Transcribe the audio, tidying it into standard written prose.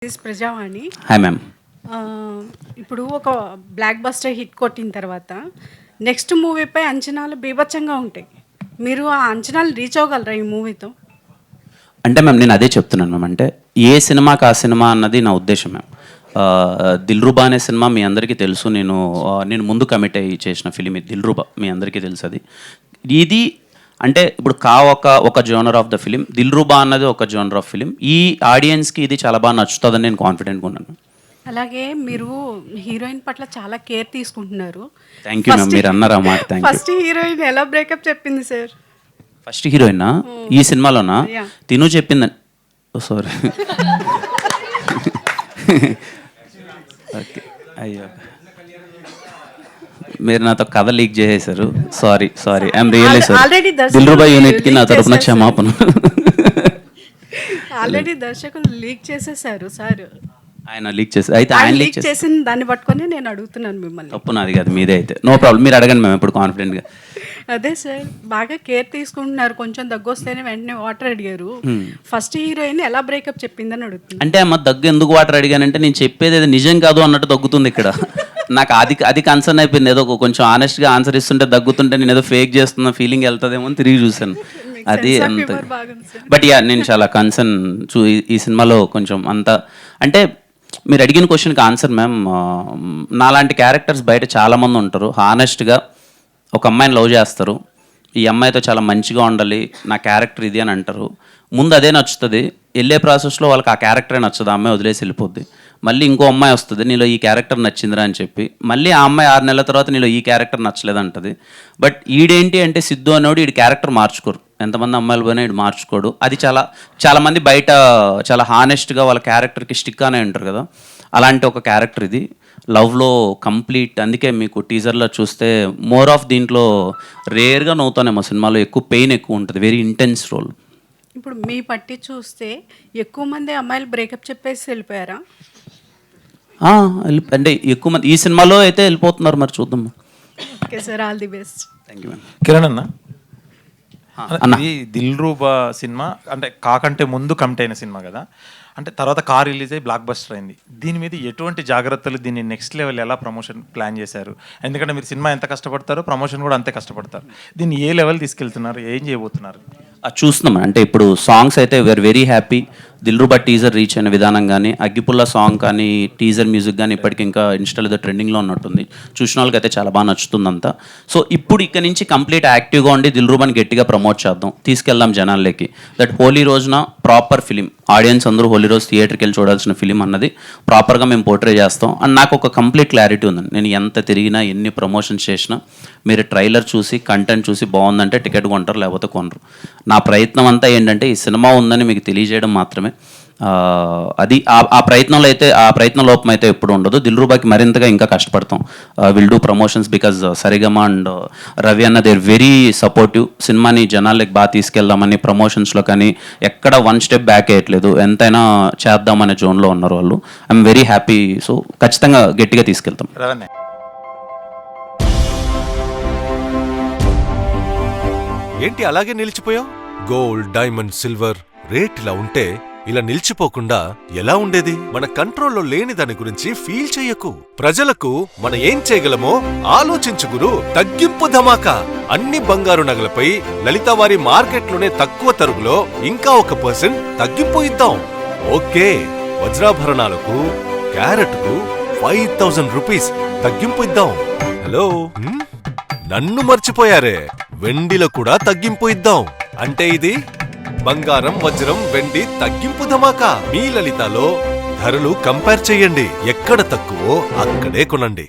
ప్రజావాణి. Hi ma'am. ఇప్పుడు ఒక block buster hit కొట్టిన తర్వాత నెక్స్ట్ మూవీపై అంచనాలు బీభత్సంగా ఉంటాయి. మీరు ఆ అంచనాలు రీచ్ అవ్వగలరా ఈ మూవీతో? అంటే మ్యామ్ నేను అదే చెప్తున్నాను మ్యామ్. అంటే ఏ సినిమాకి ఆ సినిమా అన్నది నా ఉద్దేశం మ్యామ్. దిల్రుబా అనే సినిమా మీ అందరికీ తెలుసు. నేను ముందు కమిట్ అయ్యి చేసిన ఫిలిం ఇది దిల్రుబా, మీ అందరికీ తెలుసు. అది ఇది అంటే ఇప్పుడు ఒక genre of the film, Dilruba అన్నది ఒక జోనర్ ఆఫ్ ఫిలిం. ఈ ఆడియన్స్కి ఇది చాలా బాగా నచ్చుతుందని నేను కాన్ఫిడెంట్గా ఉన్నాను. అలాగే మీరు హీరోయిన్ పట్ల చాలా కేర్ తీసుకుంటున్నారు. థ్యాంక్ యూ మ్యామ్, మీరు అన్నారు ఆ మాట. Thank you. ఫస్ట్ హీరోయిన్ ఎలా బ్రేకప్ చెప్పింది సార్? ఫస్ట్ హీరోయినా ఈ సినిమాలోనా? తిను చెప్పిందని. సారీ. అయ్యో, మీరు నాతో కథ లీక్ చేసేసారు. Sorry I'm really sorry. Dilruba యూనిట్కి నా తరపున క్షమాపణ. ఆల్రెడీ దర్శకులు లీక్ చేసేసారు సార్. ఆయన లీక్ చేసి అయితే ఆయన లీక్ చేసిన దాన్ని పట్టుకొని నేను అడుగుతున్నాను మిమ్మల్ని. తప్పు నాది కాదు, మీదే. అయితే నో ప్రాబ్లం, మీరు అడగండి మేము ఇప్పుడు కాన్ఫిడెంట్గా. అదే సార్, బాగా కేర్ తీసుకుంటున్నారు. కొంచెం దగ్గు వస్తేనే వెంటనే వాటర్ అడిగారు. ఫస్ట్ హీరోయిన్ ఎలా బ్రేకప్ చెప్పిందని అడుగుతుంది. అంటే అమ్మ దగ్గు ఎందుకు వాటర్ అడిగానంటే నేను చెప్పేది అది నిజం కాదు అన్నట్టు దగ్గుతుంది ఇక్కడ. నాకు అది కన్సర్న్ అయిపోయింది. ఏదో కొంచెం ఆనెస్ట్గా ఆన్సర్ ఇస్తుంటే దగ్గుతుంటే నేను ఏదో ఫేక్ చేస్తున్న ఫీలింగ్ వెళ్తుందేమో అని తిరిగి చూశాను. అది అంత. బట్ యా, నేను చాలా కన్సర్న్ ఈ సినిమాలో కొంచెం అంత. అంటే మీరు అడిగిన క్వశ్చన్కి ఆన్సర్ మ్యామ్, నాలాంటి క్యారెక్టర్స్ బయట చాలామంది ఉంటారు. హానెస్ట్గా ఒక అమ్మాయిని లవ్ చేస్తారు, ఈ అమ్మాయితో చాలా మంచిగా ఉండాలి, నా క్యారెక్టర్ ఇది అని అంటారు. ముందు అదే నచ్చుతుంది, వెళ్ళే ప్రాసెస్లో వాళ్ళకి ఆ క్యారెక్టరే నచ్చదు, ఆ అమ్మాయి వదిలేసి వెళ్ళిపోద్ది. మళ్ళీ ఇంకో అమ్మాయి వస్తుంది, నీలో ఈ క్యారెక్టర్ నచ్చిందిరా అని చెప్పి. మళ్ళీ ఆ అమ్మాయి 6 నెలల తర్వాత నీలో ఈ క్యారెక్టర్ నచ్చలేదంటది. బట్ ఈడేంటి అంటే సిద్ధు అనేవాడు ఈడు క్యారెక్టర్ మార్చుకోరు. ఎంతమంది అమ్మాయిలు పోయినా ఈడు మార్చుకోడు. అది చాలామంది బయట చాలా హానెస్ట్గా వాళ్ళ క్యారెక్టర్కి స్టిక్ అనే ఉంటారు కదా, అలాంటి ఒక క్యారెక్టర్ ఇది. లవ్లో కంప్లీట్. అందుకే మీకు టీజర్లో చూస్తే మోర్ ఆఫ్ దీంట్లో రేర్గా నవ్వుతానేమో, సినిమాలో ఎక్కువ పెయిన్ ఎక్కువ ఉంటుంది. Very intense role. ఇప్పుడు మీ పట్టి చూస్తే ఎక్కువ మంది అమ్మాయిలు బ్రేకప్ చెప్పేసి వెళ్ళిపోయారా? అంటే ఎక్కువ మంది ఈ సినిమాలో అయితే వెళ్ళిపోతున్నారు. మరి చూద్దాం. Okay sir, all the best. Thank you ma'am. Kiran అన్న, ఇది దిల్రూబా సినిమా అంటే కాకంటే ముందు కమిట్ అయిన సినిమా కదా, అంటే తర్వాత కార్ రిలీజ్ అయ్యి బ్లాక్ బస్టర్ అయింది. దీని మీద ఎటువంటి జాగ్రత్తలు, దీన్ని నెక్స్ట్ లెవెల్ ఎలా ప్రమోషన్ ప్లాన్ చేశారు? ఎందుకంటే మీరు సినిమా ఎంత కష్టపడతారో ప్రమోషన్ కూడా అంతే కష్టపడతారు. దీన్ని ఏ లెవెల్ తీసుకెళ్తున్నారు, ఏం చేయబోతున్నారు? చూస్తున్నాం. అంటే ఇప్పుడు సాంగ్స్ అయితే we are very happy. Dilruba teaser reach అయిన విధానం కానీ, అగ్గిపుల్ల సాంగ్ కానీ, టీజర్ మ్యూజిక్ కానీ ఇప్పటికి ఇంకా ఇన్స్టాల్ ఏదో ట్రెండింగ్లో ఉన్నట్టుంది. చూసిన వాళ్ళకి అయితే చాలా బాగా నచ్చుతుందంతా. సో ఇప్పుడు ఇక్కడ నుంచి కంప్లీట్ యాక్టివ్గా ఉండి దిల్రుబాని గట్టిగా ప్రమోట్ చేద్దాం, తీసుకెళ్దాం జనాల్లోకి. దట్ హోలీ రోజున ప్రాపర్ ఫిలిం, ఆడియన్స్ అందరూ హోలీ రోజు థియేటర్కి వెళ్ళి చూడాల్సిన ఫిలిం అన్నది ప్రాపర్గా మేము పోర్ట్రే చేస్తాం. అండ్ నాకు ఒక కంప్లీట్ క్లారిటీ ఉందండి. నేను ఎంత తిరిగినా, ఎన్ని ప్రమోషన్స్ చేసినా, మీరు ట్రైలర్ చూసి కంటెంట్ చూసి బాగుందంటే టికెట్ కొంటారు, లేకపోతే కొనరు. నా ప్రయత్నం అంతా ఏంటంటే ఈ సినిమా ఉందని మీకు తెలియజేయడం మాత్రమే. అది ఆ ప్రయత్నంలో అయితే, ఆ ప్రయత్న లోపం అయితే ఎప్పుడు ఉండదు. దిల్రుబాకి మరింతగా ఇంకా కష్టపడతాం. Will do promotions because Saregama and Ravi అన్న దే ఆర్ వెరీ సపోర్టివ్. సినిమాని జనాలకి బాగా తీసుకెళ్దామని ప్రమోషన్స్లో కానీ ఎక్కడ 1 స్టెప్ బ్యాక్ వేయట్లేదు. ఎంతైనా చేద్దామనే జోన్లో ఉన్నారు వాళ్ళు. I'm very happy. సో ఖచ్చితంగా గట్టిగా తీసుకెళ్తాం. ఏంటి అలాగే నిలిచిపోయావు? గోల్డ్, డైమండ్, సిల్వర్ రేట్ ఇలా ఉంటే ఇలా నిలిచిపోకుండా ఎలా ఉండేది? మన కంట్రోల్లో లేని దాని గురించి ఫీల్ చెయ్యకు. ప్రజలకు మనం ఏం చేయగలమో ఆలోచించు గురు. తగ్గింపు ధమాకా. అన్ని బంగారు నగలపై లలితవారి మార్కెట్లోనే తక్కువ తరుగులో ఇంకా 1% తగ్గింపు ఇద్దాం. ఓకే, వజ్రాభరణాలకు క్యారెట్కు 5000 రూపీస్ తగ్గింపు ఇద్దాం. హలో, నన్ను మర్చిపోయారే, వెండిలో కూడా తగ్గింపు ఇద్దాం. అంటే ఇది బంగారం, వజ్రం, వెండి తగ్గింపు ధమాకా. మీ లలితలో ధరలు కంపేర్ చెయ్యండి. ఎక్కడ తక్కువో అక్కడే కొనండి.